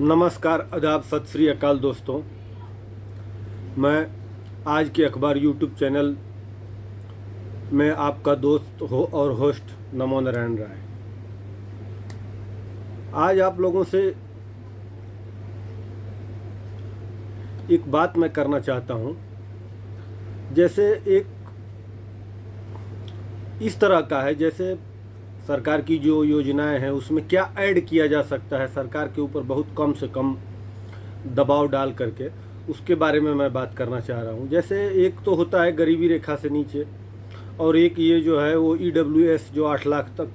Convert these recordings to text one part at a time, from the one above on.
नमस्कार, आदाब, सत श्री अकाल दोस्तों। मैं आज के अखबार यूट्यूब चैनल में आपका दोस्त हो और होस्ट नमो नारायण राय। आज आप लोगों से एक बात मैं करना चाहता हूँ। जैसे एक इस तरह का है, जैसे सरकार की जो योजनाएं हैं उसमें क्या ऐड किया जा सकता है सरकार के ऊपर बहुत कम से कम दबाव डाल करके, उसके बारे में मैं बात करना चाह रहा हूँ। जैसे एक तो होता है गरीबी रेखा से नीचे, और एक ये जो है वो EWS जो 8 लाख तक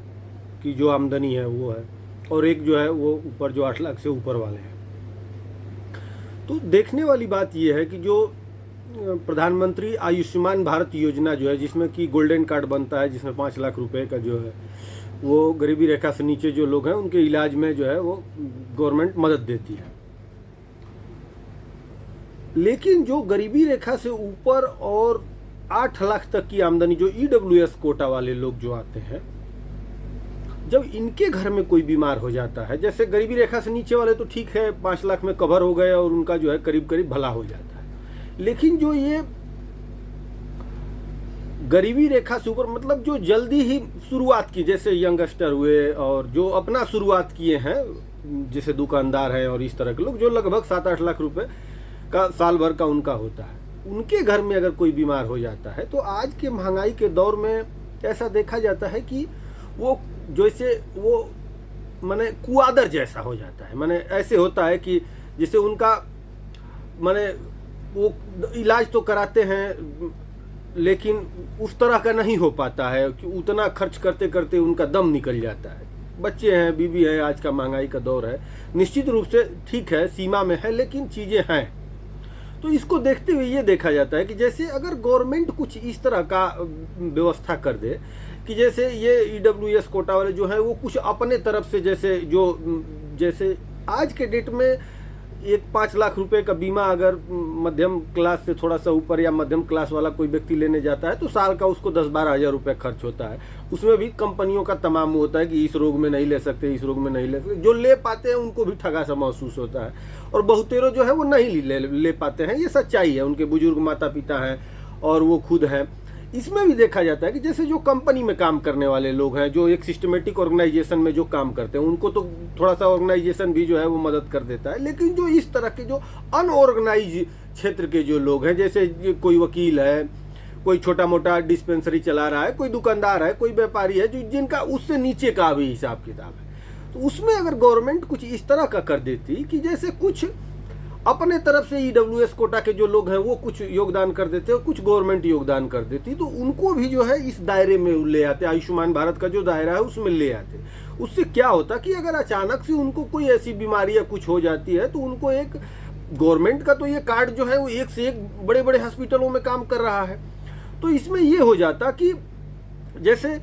की जो आमदनी है वो है, और एक जो है वो ऊपर जो 8 लाख से ऊपर वाले हैं। तो देखने वाली बात ये है कि जो प्रधानमंत्री आयुष्मान भारत योजना जो है, जिसमें कि गोल्डन कार्ड बनता है, जिसमें 5 लाख रुपए का जो है वो गरीबी रेखा से नीचे जो लोग हैं उनके इलाज में जो है वो गवर्नमेंट मदद देती है। लेकिन जो गरीबी रेखा से ऊपर और 8 लाख तक की आमदनी जो EWS कोटा वाले लोग जो आते हैं, जब इनके घर में कोई बीमार हो जाता है, जैसे गरीबी रेखा से नीचे वाले तो ठीक है 5 लाख में कवर हो गए और उनका जो है करीब करीब भला हो जाता है, लेकिन जो ये गरीबी रेखा से ऊपर, मतलब जो जल्दी ही शुरुआत की, जैसे यंगस्टर हुए और जो अपना शुरुआत किए हैं, जैसे दुकानदार हैं और इस तरह के लोग जो लगभग 7-8 लाख रुपए का साल भर का उनका होता है, उनके घर में अगर कोई बीमार हो जाता है तो आज के महंगाई के दौर में ऐसा देखा जाता है कि वो जैसे वो माने कुआदर जैसा हो जाता है। माने ऐसे होता है कि जैसे उनका माने वो इलाज तो कराते हैं लेकिन उस तरह का नहीं हो पाता है कि उतना खर्च करते करते उनका दम निकल जाता है। बच्चे हैं, बीवी है, आज का महंगाई का दौर है, निश्चित रूप से ठीक है, सीमा में है, लेकिन चीज़ें हैं। तो इसको देखते हुए ये देखा जाता है कि जैसे अगर गवर्नमेंट कुछ इस तरह का व्यवस्था कर दे कि जैसे ये EWS कोटा वाले जो है वो कुछ अपने तरफ से, जैसे आज के डेट में एक 5 लाख रुपए का बीमा अगर मध्यम क्लास से थोड़ा सा ऊपर या मध्यम क्लास वाला कोई व्यक्ति लेने जाता है तो साल का उसको 10-12 हज़ार रुपये खर्च होता है। उसमें भी कंपनियों का तमाम होता है कि इस रोग में नहीं ले सकते, इस रोग में नहीं ले सकते। जो ले पाते हैं उनको भी ठगा सा महसूस होता है, और बहुतेरों जो है वो नहीं ले पाते हैं। ये सच्चाई है, उनके बुजुर्ग माता पिता हैं और वो खुद हैं। इसमें भी देखा जाता है कि जैसे जो कंपनी में काम करने वाले लोग हैं, जो एक सिस्टमेटिक ऑर्गेनाइजेशन में जो काम करते हैं, उनको तो थोड़ा सा ऑर्गेनाइजेशन भी जो है वो मदद कर देता है। लेकिन जो इस तरह के जो अनऑर्गेनाइज क्षेत्र के जो लोग हैं, जैसे कोई वकील है, कोई छोटा मोटा डिस्पेंसरी चला रहा है, कोई दुकानदार है, कोई व्यापारी है, जो जिनका उससे नीचे का भी हिसाब किताब है, तो उसमें अगर गवर्नमेंट कुछ इस तरह का कर देती कि जैसे कुछ अपने तरफ से EWS कोटा के जो लोग हैं वो कुछ योगदान कर देते और कुछ गवर्नमेंट योगदान कर देती, तो उनको भी जो है इस दायरे में ले आते, आयुष्मान भारत का जो दायरा है उसमें ले आते। उससे क्या होता कि अगर अचानक से उनको कोई ऐसी बीमारी या कुछ हो जाती है तो उनको एक गवर्नमेंट का तो ये कार्ड जो है वो एक से एक बड़े बड़े हॉस्पिटलों में काम कर रहा है, तो इसमें ये हो जाता कि जैसे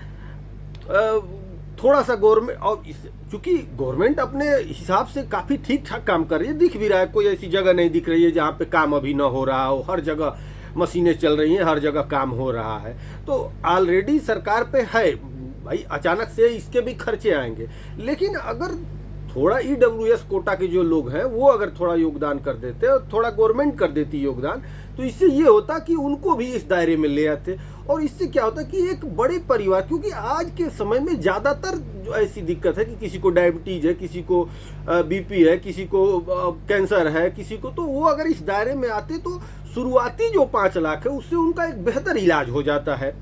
थोड़ा सा गवर्नमेंट, और चूंकि गवर्नमेंट अपने हिसाब से काफ़ी ठीक ठाक काम कर रही है, दिख भी रहा है, कोई ऐसी जगह नहीं दिख रही है जहाँ पे काम अभी ना हो रहा हो, हर जगह मशीनें चल रही हैं, हर जगह काम हो रहा है। तो ऑलरेडी सरकार पे है भाई, अचानक से इसके भी खर्चे आएंगे, लेकिन अगर थोड़ा EWS कोटा के जो लोग हैं वो अगर थोड़ा योगदान कर देते और थोड़ा गवर्नमेंट कर देती योगदान, तो इससे ये होता कि उनको भी इस दायरे में ले आते, और इससे क्या होता कि एक बड़े परिवार, क्योंकि आज के समय में ज़्यादातर जो ऐसी दिक्कत है कि किसी को डायबिटीज़ है, किसी को BP है, किसी को कैंसर है, किसी को, तो वो अगर इस दायरे में आते तो शुरुआती जो 5 लाख है उससे उनका एक बेहतर इलाज हो जाता है,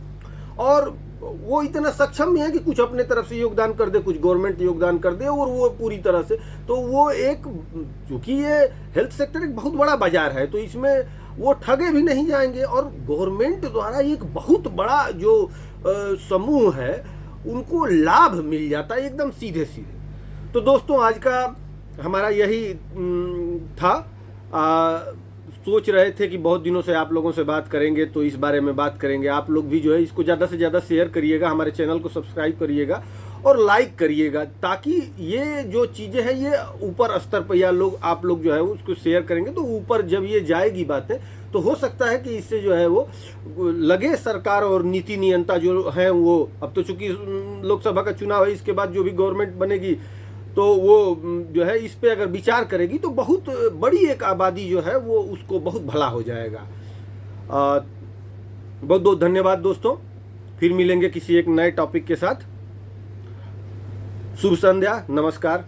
और वो इतना सक्षम नहीं है कि कुछ अपने तरफ से योगदान कर दे, कुछ गवर्नमेंट योगदान कर दे, और वो पूरी तरह से, तो वो एक, चूंकि ये हेल्थ सेक्टर एक बहुत बड़ा बाजार है तो इसमें वो ठगे भी नहीं जाएंगे, और गवर्नमेंट द्वारा एक बहुत बड़ा जो समूह है उनको लाभ मिल जाता है एकदम सीधे सीधे। तो दोस्तों आज का हमारा यही था। सोच रहे थे कि बहुत दिनों से आप लोगों से बात करेंगे तो इस बारे में बात करेंगे। आप लोग भी जो है इसको ज़्यादा से ज़्यादा शेयर करिएगा, हमारे चैनल को सब्सक्राइब करिएगा और लाइक करिएगा, ताकि ये जो चीज़ें हैं ये ऊपर स्तर पर, या लोग आप लोग जो है उसको शेयर करेंगे तो ऊपर जब ये जाएगी बातें तो हो सकता है कि इससे जो है वो लगे सरकार और नीति नियंता जो है वो, अब तो चूंकि लोकसभा का चुनाव है, इसके बाद जो भी गवर्नमेंट बनेगी तो वो जो है इस पे अगर विचार करेगी तो बहुत बड़ी एक आबादी जो है वो उसको बहुत भला हो जाएगा। बहुत बहुत धन्यवाद दोस्तों, फिर मिलेंगे किसी एक नए टॉपिक के साथ। शुभ संध्या, नमस्कार।